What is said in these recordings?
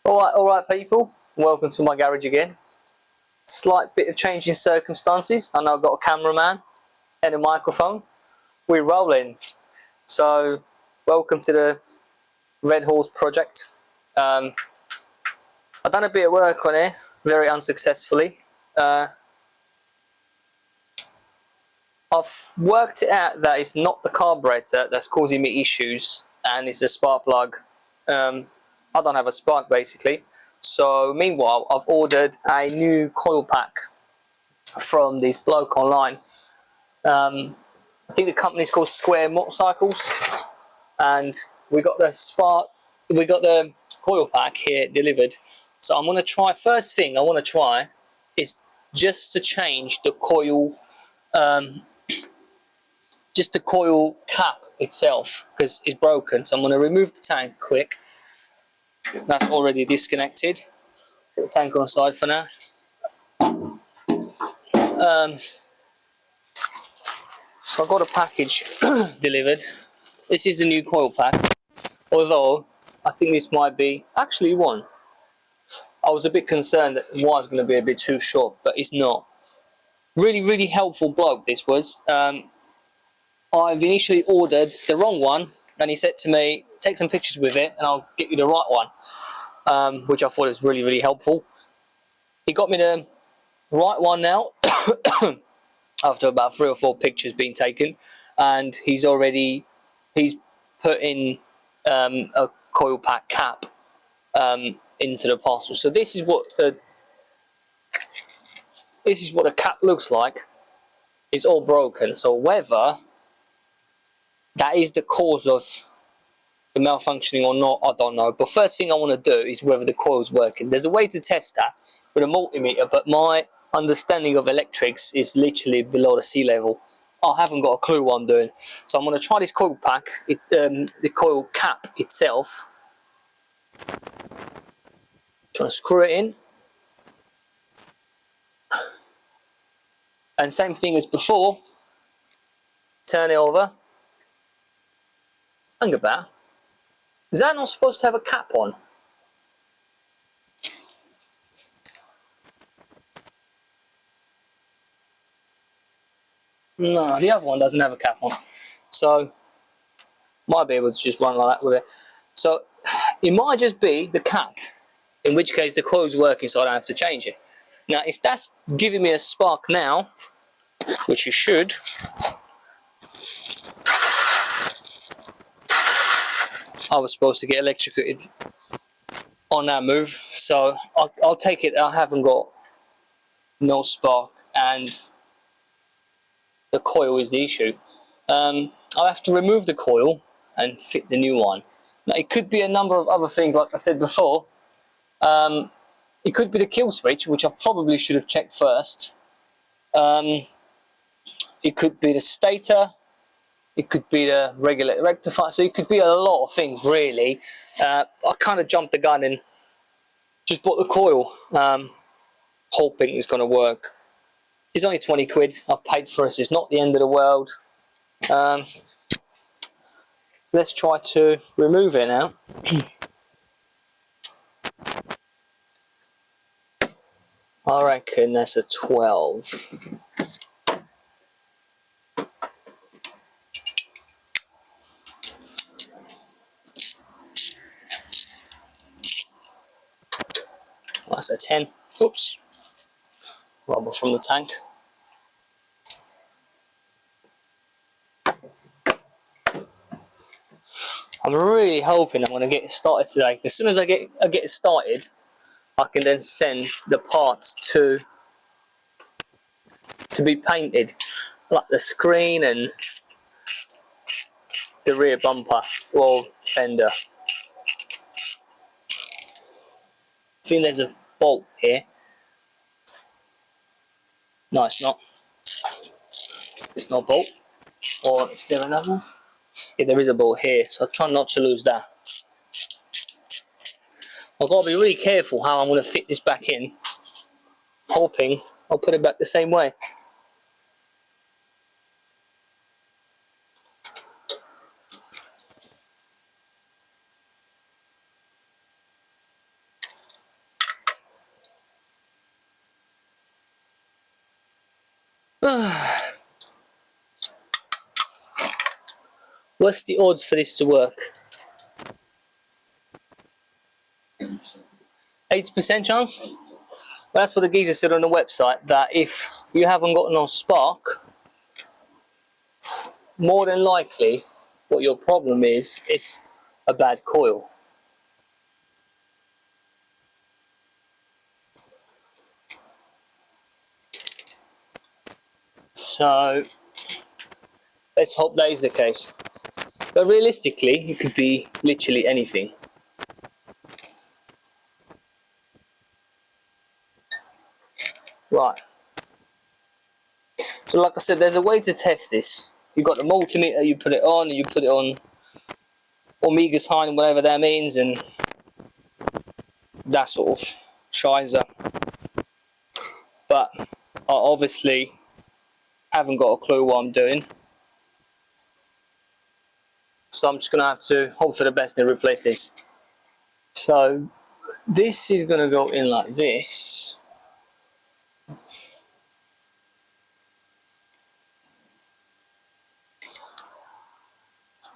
Alright people, welcome to my garage again. Slight bit of change in circumstances. I know I've got a cameraman and a microphone. We're rolling. So, welcome to the Red Horse project. I've done a bit of work on it, very unsuccessfully. I've worked it out that it's not the carburetor that's causing me issues, and it's the spark plug. I don't have a spark basically. So meanwhile, I've ordered a new coil pack from this bloke online. I think the company's called Square Motorcycles, and we got the coil pack here delivered. So I'm gonna try. First thing I want to try is just to change the coil, just the coil cap itself, because it's broken. So I'm gonna remove the tank quick. That's already disconnected. Put the tank on the side for now. So I got a package delivered. This is the new coil pack. Although I think this might be actually one. I was a bit concerned that the wire's going to be a bit too short, but it's not. Really helpful bloke this was. I've initially ordered the wrong one, and he said to me, take some pictures with it and I'll get you the right one, which I thought was really helpful. He got me the right one now after about 3 or 4 pictures being taken, and he's put in a coil pack cap into the parcel. So this is what the cap looks like. It's all broken, so whether that is the cause of the malfunctioning or not, I don't know. But first thing I want to do is whether the coil's working. There's a way to test that with a multimeter, but my understanding of electrics is literally below the sea level. I haven't got a clue what I'm doing. So I'm going to try this coil pack, the coil cap itself. Trying to screw it in. And same thing as before. Turn it over. Hang about. Is that not supposed to have a cap on? No, the other one doesn't have a cap on. So, might be able to just run like that with it. So, it might just be the cap, in which case the coil's working so I don't have to change it. Now, if that's giving me a spark now, which it should, I was supposed to get electrocuted on that move, so I'll take it. I haven't got no spark and the coil is the issue. I'll have to remove the coil and fit the new one. Now it could be a number of other things, like I said before. It could be the kill switch, which I probably should have checked first. It could be the stator. It could be the regulator rectifier. So it could be a lot of things, really. I kind of jumped the gun and just bought the coil, hoping it's going to work. It's only 20 quid. I've paid for it. It's not the end of the world. Let's try to remove it now. I reckon that's a 12. That's a 10. Oops. Rubber from the tank. I'm really hoping I'm going to get it started today. As soon as I get it started, I can then send the parts to be painted, like the screen and the rear bumper or fender. I think there's a bolt here. No, it's not. It's not a bolt. Or is there another one? Yeah, there is a bolt here, so I'll try not to lose that. I've got to be really careful how I'm going to fit this back in, hoping I'll put it back the same way. What's the odds for this to work? 80% chance? Well, that's what the geezer said on the website, that if you haven't got no spark, more than likely what your problem is a bad coil. So let's hope that is the case. But realistically, it could be literally anything. Right. So like I said, there's a way to test this. You've got the multimeter, you put it on, and you put it on Omega sign, whatever that means, and that sort of shizer. But I obviously haven't got a clue what I'm doing. So I'm just going to have to hope for the best and replace this. So this is going to go in like this.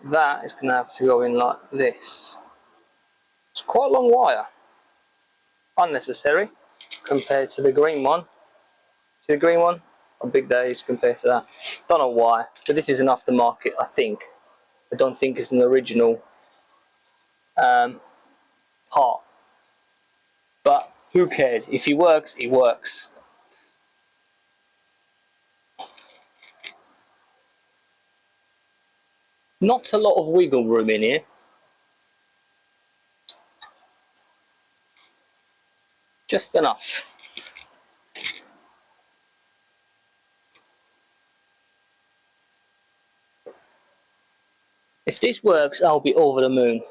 That is going to have to go in like this. It's quite a long wire. Unnecessary compared to the green one. See the green one? How big that is compared to that. Don't know why, but this is an aftermarket, I think. I don't think it's an original part. But who cares? If it works, it works. Not a lot of wiggle room in here. Just enough. If this works, I'll be over the moon.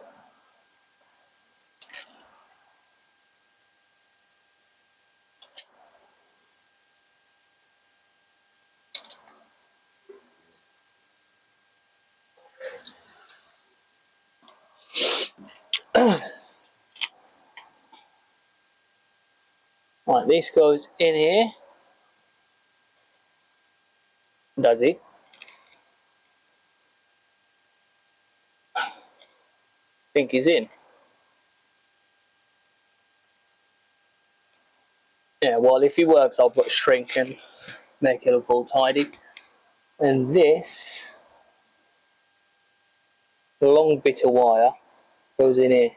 Right, this goes in here. Does it? I think he's in. Yeah, well, if he works, I'll put shrink and make it look all tidy. And this long bit of wire goes in here.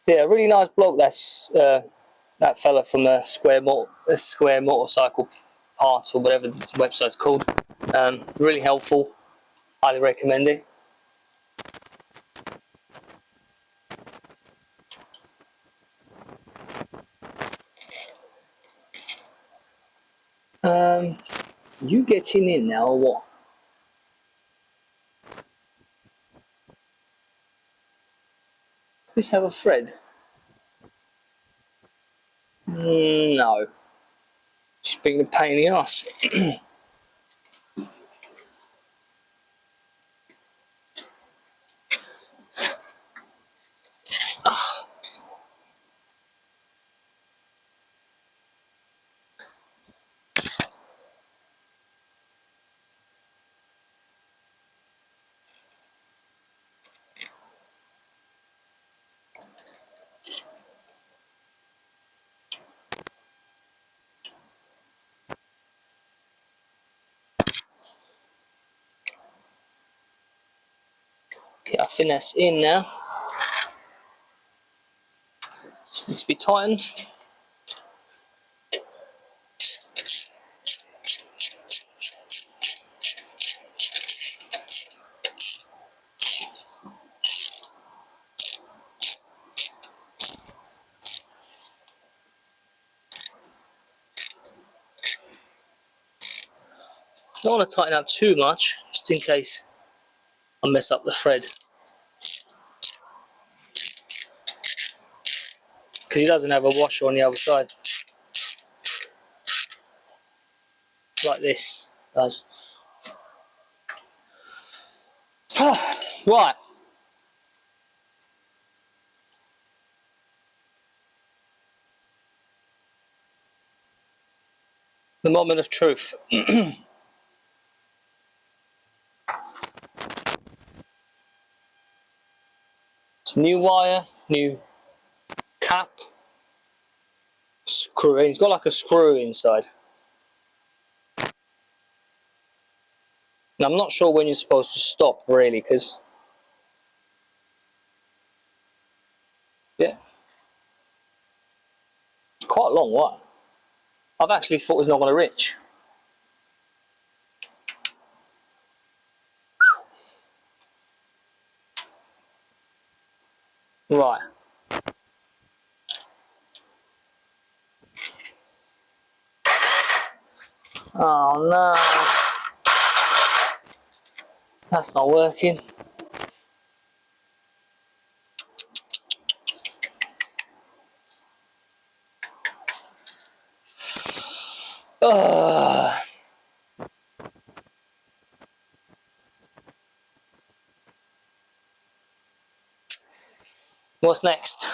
Yeah, a really nice bloke. That's that fella from a square motorcycle parts or whatever this website's called. Really helpful. Highly recommend it. You getting in now or what? Does this have a thread? No. Just being a pain in the ass. Okay, I think that's in now. Just needs to be tightened. Don't want to tighten up too much, just in case I mess up the thread. Because he doesn't have a washer on the other side. Like this does. Right. The moment of truth. It's new wire, new cap, screw. It's got like a screw inside. And I'm not sure when you're supposed to stop, really, because yeah, quite a long wire. I've actually thought it's not going to reach. Right. Oh no. That's not working. Ugh. What's next?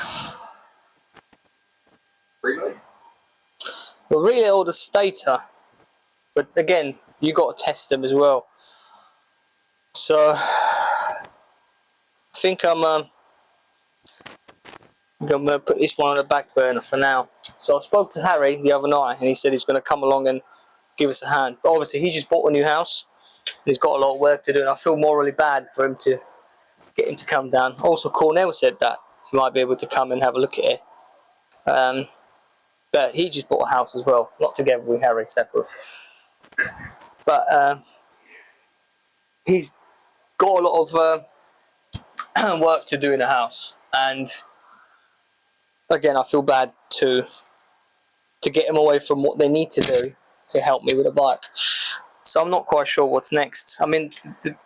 Relay? The relay or the stator. But again, you got to test them as well. So I think I'm going to put this one on the back burner for now. So I spoke to Harry the other night and he said he's going to come along and give us a hand. But obviously he just bought a new house. He's got a lot of work to do and I feel morally bad for him to get him to come down. Also Cornell said that he might be able to come and have a look at it. But he just bought a house as well. Not together with Harry, separate. But he's got a lot of work to do in the house. And again, I feel bad to get them away from what they need to do to help me with a bike. So I'm not quite sure what's next. I mean, the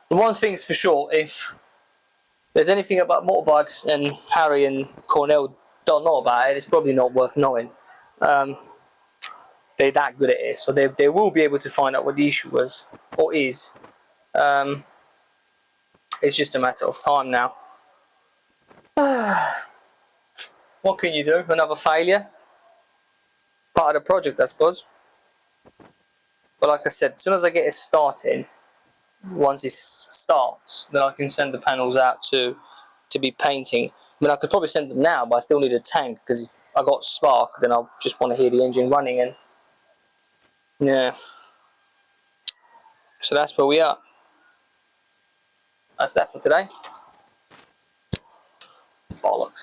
one thing's for sure, if there's anything about motorbikes and Harry and Cornell don't know about it, it's probably not worth knowing. They're that good at it, so they will be able to find out what the issue was, or is. It's just a matter of time now. What can you do? Another failure? Part of the project, I suppose. But like I said, as soon as I get it started, once it starts, then I can send the panels out to be painting. I mean, I could probably send them now, but I still need a tank, because if I got spark, then I'll just want to hear the engine running, and yeah. So that's where we are. That's that for today. Bollocks.